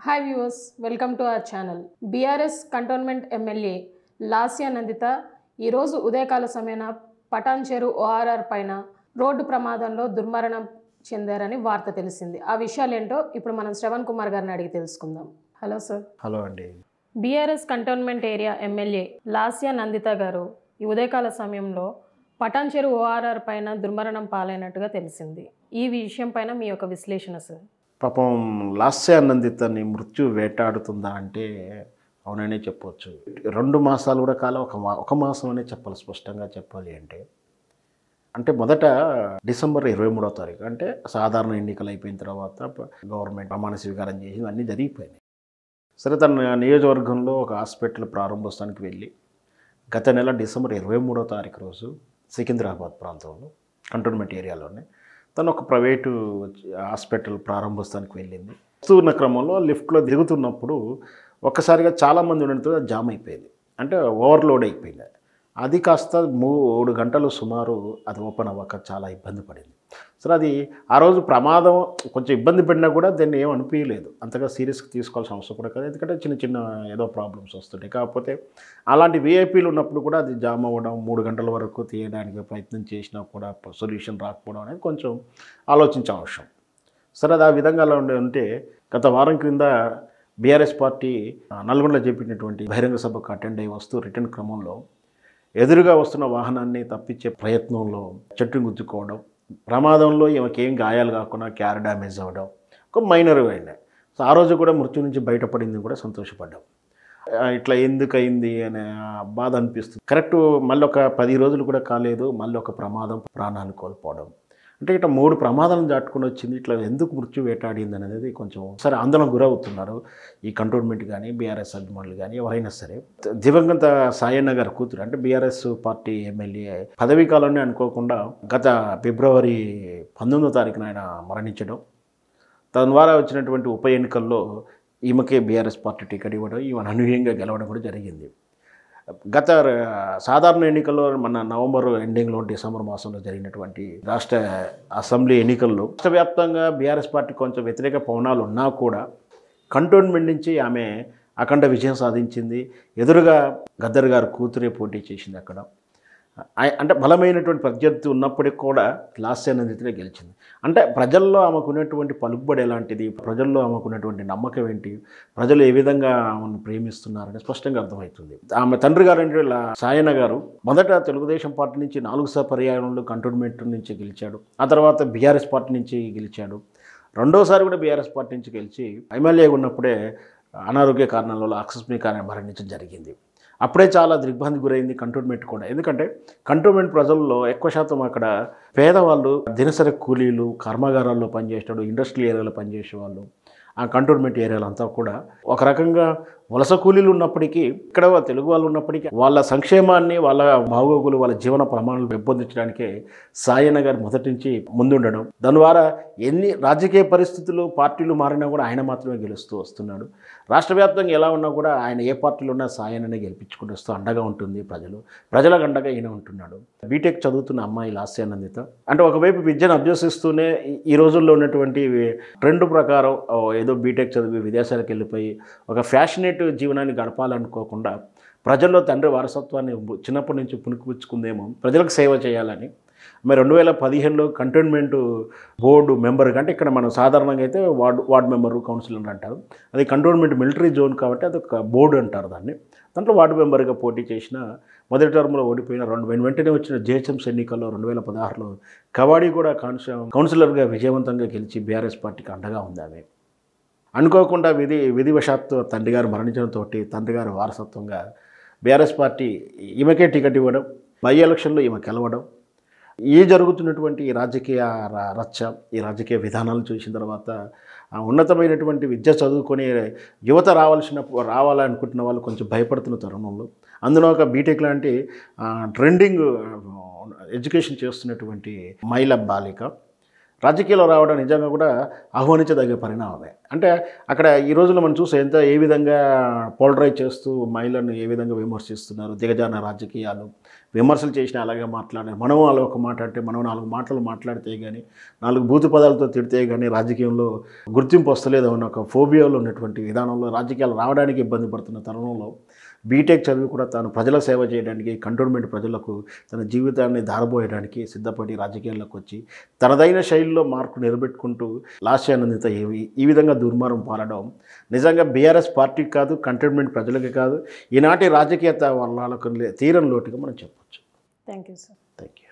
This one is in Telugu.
Hi viewers, welcome to our channel. BRS cantonment MLA Lasya Nanditha ఈరోజు ఉదయకాల సమయాన పటాన్చెరు ఓఆర్ఆర్ పైన రోడ్డు ప్రమాదంలో దుర్మరణం చెందారని వార్త తెలిసింది. ఆ విషయాలు ఏంటో ఇప్పుడు మనం శ్రవణ్ కుమార్ గారిని అడిగి తెలుసుకుందాం. Hello sir. హలో అండి. BRS cantonment area MLA Lasya Nanditha గారు ఈ ఉదయకాల సమయంలో పటాన్చెరు ఓఆర్ఆర్ పైన దుర్మరణం పాలైనట్టుగా తెలిసింది. ఈ విషయం పైన మీ యొక్క విశ్లేషణ సార్. పాపం లాస్య నందితని మృత్యు వేటాడుతుందా అంటే అవుననే చెప్పవచ్చు. 2 మాసాలు కూడా కాలం ఒక మాసం అనే చెప్పాలి, స్పష్టంగా చెప్పాలి అంటే మొదట డిసెంబర్ 23వ తారీఖు అంటే సాధారణ ఎన్నికలు అయిపోయిన తర్వాత గవర్నమెంట్ ప్రమాణ స్వీకారం చేసి అన్నీ జరిగిపోయినాయి. సరే, తన నియోజకవర్గంలో ఒక హాస్పిటల్ ప్రారంభోత్సవానికి వెళ్ళి గత నెల డిసెంబర్ 23వ తారీఖు రోజు సికింద్రాబాద్ ప్రాంతంలో కంటోన్మెంట్ ఏరియాలోనే తను ఒక ప్రైవేటు హాస్పిటల్ ప్రారంభోత్సవానికి వెళ్ళింది. వస్తున్న క్రమంలో లిఫ్ట్లో దిగుతున్నప్పుడు ఒక్కసారిగా చాలామంది ఉండడంతో జామ్ అయిపోయింది, అంటే ఓవర్లోడ్ అయిపోయింది. అది కాస్త 3 గంటలు సుమారు అది ఓపెన్ అవ్వక చాలా ఇబ్బంది పడింది. సరే, అది ఆ రోజు ప్రమాదం కొంచెం ఇబ్బంది పడినా కూడా దాన్ని ఏం అనిపించలేదు, అంతగా సీరియస్గా తీసుకోవాల్సిన అవసరం కూడా కాదు. ఎందుకంటే చిన్న చిన్న ఏదో ప్రాబ్లమ్స్ వస్తుంటాయి. కాకపోతే అలాంటి వీఐపీలు ఉన్నప్పుడు కూడా అది జామ్ అవ్వడం, 3 గంటల వరకు తీయడానికి ప్రయత్నం చేసినా కూడా సొల్యూషన్ రాకపోవడం అనేది కొంచెం ఆలోచించే అవసరం. సరే, అది ఆ విధంగా అలా ఉంటే గత వారం క్రింద బీఆర్ఎస్ పార్టీ నల్గొండలో చేపట్టినటువంటి బహిరంగ సభకు అటెండ్ అయ్యి వస్తూ రిటర్న్ క్రమంలో ఎదురుగా వస్తున్న వాహనాన్ని తప్పించే ప్రయత్నంలో చెట్టును గుద్దుకోవడం, ప్రమాదంలో ఈమెకేం గాయాలు కాకుండా క్యార్ డ్యామేజ్ అవ్వడం, ఒక మైనర్ అయినా. సో ఆ రోజు కూడా మృత్యు నుంచి బయటపడింది కూడా సంతోషపడ్డాం. ఇట్లా ఎందుకు అయింది అనే బాధ అనిపిస్తుంది. కరెక్ట్ మళ్ళీ ఒక 10 రోజులు కూడా కాలేదు, మళ్ళీ ఒక ప్రమాదం, ప్రాణాలు కోల్పోవడం. అంటే ఇట్లా 3 ప్రమాదాలను దాటుకుని వచ్చింది. ఇట్లా ఎందుకు మృత్యు వేటాడింది అనేది కొంచెం సరే ఆందోళన గురవుతున్నారు ఈ కంటోన్మెంట్ కానీ బీఆర్ఎస్ అభిమానులు కానీ ఎవరైనా సరే. దివంగత సాయన్న గారి కూతురు అంటే బీఆర్ఎస్ పార్టీ ఎమ్మెల్యే పదవీ కాలంలో అనుకోకుండా గత ఫిబ్రవరి 19వ తారీఖున ఆయన మరణించడం, తన ద్వారా వచ్చినటువంటి ఉప ఎన్నికల్లో ఈమెకే బీఆర్ఎస్ పార్టీ టికెట్ ఇవ్వడం, ఈమె అనూహ్యంగా గెలవడం కూడా జరిగింది. గత సాధారణ ఎన్నికల్లో మన నవంబర్ ఎండింగ్లో డిసెంబర్ మాసంలో జరిగినటువంటి రాష్ట్ర అసెంబ్లీ ఎన్నికల్లో రాష్ట్ర వ్యాప్తంగా బీఆర్ఎస్ పార్టీ కొంచెం వ్యతిరేక పవనాలు ఉన్నా కూడా కంటోన్మెంట్ నుంచి ఆమె అఖండ విజయం సాధించింది. ఎదురుగా గద్దర్ గారు కూతురే పోటీ చేసింది అక్కడ. అంటే బలమైనటువంటి ప్రత్యర్థి ఉన్నప్పటికీ కూడా లాస్య నందితనే గెలిచింది. అంటే ప్రజల్లో ఆమెకున్నటువంటి పలుకుబడి ఎలాంటిది, ప్రజల్లో ఆమెకున్నటువంటి నమ్మకం ఏంటి, ప్రజలు ఏ విధంగా ఆమెను ప్రేమిస్తున్నారని స్పష్టంగా అర్థమవుతుంది. ఆమె తండ్రి గారు అంటే సాయన్న గారు మొదట తెలుగుదేశం పార్టీ నుంచి 4 పర్యాయంలో కంటోన్మెంట్ నుంచి గెలిచాడు. ఆ తర్వాత బీఆర్ఎస్ పార్టీ నుంచి గెలిచాడు. రెండోసారి కూడా బీఆర్ఎస్ పార్టీ నుంచి గెలిచి ఎమ్మెల్యేగా ఉన్నప్పుడే అనారోగ్య కారణాల వల్ల ఆకస్మిక మరణించడం జరిగింది. అప్పుడే చాలా దిగ్భ్రాంతికి గురైంది కంటోన్మెంట్ కూడా. ఎందుకంటే కంటోన్మెంట్ ప్రజల్లో ఎక్కువ శాతం అక్కడ పేదవాళ్ళు, దినసరి కూలీలు, కర్మాగారాల్లో పనిచేసేవాళ్ళు, ఇండస్ట్రియల్ ఏరియాలో పనిచేసేవాళ్ళు, ఆ కంటోన్మెంట్ ఏరియాలో అంతా కూడా ఒక రకంగా వలస కూలీలు ఉన్నప్పటికీ, ఇక్కడ తెలుగు వాళ్ళు ఉన్నప్పటికీ వాళ్ళ సంక్షేమాన్ని, వాళ్ళ బాగోగులు, వాళ్ళ జీవన ప్రమాణాలు పెంపొందించడానికే సాయన్న గారు మొదటి నుంచి ముందుండడం, దాని ద్వారా ఎన్ని రాజకీయ పరిస్థితులు పార్టీలు మారినా కూడా ఆయన మాత్రమే గెలుస్తూ వస్తున్నాడు. రాష్ట్ర వ్యాప్తంగా ఎలా ఉన్నా కూడా ఆయన ఏ పార్టీలో ఉన్నా సాయన్ననే గెలిపించుకుంటూ వస్తూ అండగా ఉంటుంది ప్రజలకు అండగా ఈయన ఉంటున్నాడు. బీటెక్ చదువుతున్న అమ్మాయి లాస్య నందిత అంటే ఒకవైపు విద్యను అభ్యసిస్తూనే ఈ రోజుల్లో ఉన్నటువంటి ట్రెండ్ ప్రకారం ఏదో బీటెక్ చదివి విదేశాలకు వెళ్ళిపోయి ఒక ఫ్యాషనేట్ జీవనాన్ని గడపాలనుకోకుండా ప్రజల్లో తండ్రి వారసత్వాన్ని చిన్నప్పటి నుంచి పుణికిపుచ్చుకుందేమో, ప్రజలకు సేవ చేయాలని మరి 2015లో కంటోన్మెంట్ బోర్డు మెంబర్గా, అంటే ఇక్కడ మనం సాధారణంగా అయితే వార్డు మెంబరు, కౌన్సిలర్ అంటారు. అది కంటోన్మెంట్ మిలిటరీ జోన్ కాబట్టి అది ఒక బోర్డు అంటారు దాన్ని. దాంట్లో వార్డు మెంబర్గా పోటీ చేసిన, మొదటి టర్మ్లో ఓడిపోయిన, వెంటనే వచ్చిన జిహెచ్ఎంసీ ఎన్నికల్లో 2016లో కవాడి కూడా కౌన్సిలర్గా విజయవంతంగా గెలిచి బీఆర్ఎస్ పార్టీకి అండగా ఉంది. ఆమె అనుకోకుండా విధివశాత్తు తండ్రి గారు మరణించడంతో తండ్రి గారి వారసత్వంగా బీఆర్ఎస్ పార్టీ ఈమెకే టికెట్ ఇవ్వడం, బై ఎలక్షన్లో ఈమె గెలవడం, ఈ జరుగుతున్నటువంటి ఈ రాజకీయ రచ్చ, ఈ రాజకీయ విధానాలు చూసిన తర్వాత ఉన్నతమైనటువంటి విద్య చదువుకొని యువత రావాలనుకుంటున్న వాళ్ళు కొంచెం భయపడుతున్న తరుణంలో, అందులో ఒక బీటెక్ లాంటి ట్రెండింగ్ ఎడ్యుకేషన్ చేస్తున్నటువంటి మహిళా బాలిక రాజకీయాల్లో రావడం నిజంగా కూడా ఆహ్వానించదగ్గ పరిణామమే. అంటే అక్కడ ఈ రోజుల్లో మనం చూస్తే ఏ విధంగా పోలరైజ్ చేస్తూ మహిళలను ఏ విధంగా విమర్శిస్తున్నారు, దిగజారిన రాజకీయాలు, విమర్శలు చేసినా అలాగే మాట్లాడారు. మనం అలా ఒక మాట అంటే మనం 4 మాటలు మాట్లాడితే కానీ 4 బూతు పదాలతో తిడితే కానీ రాజకీయంలో గుర్తింపు వస్తలేదు అన్న ఒక ఫోబియాలో ఉన్నటువంటి విధానంలో రాజకీయాలు రావడానికి ఇబ్బంది పడుతున్న తరుణంలో బీటెక్ చదివి కూడా తాను ప్రజల సేవ చేయడానికి కంటోన్మెంట్ ప్రజలకు తన జీవితాన్ని ధారపోయడానికి సిద్ధపడి రాజకీయాల్లోకి వచ్చి తనదైన శైలిలో మార్పు నిలబెట్టుకుంటూ లాస్య ఆనందిత ఈ విధంగా దుర్మార్గం పాలడం నిజంగా బీఆర్ఎస్ పార్టీకి కాదు, కంటోన్మెంట్ ప్రజలకి కాదు, ఈనాటి రాజకీయత వాళ్ళకు తీరని లోటుగా మనం చెప్పొచ్చు. Thank you sir. Thank you.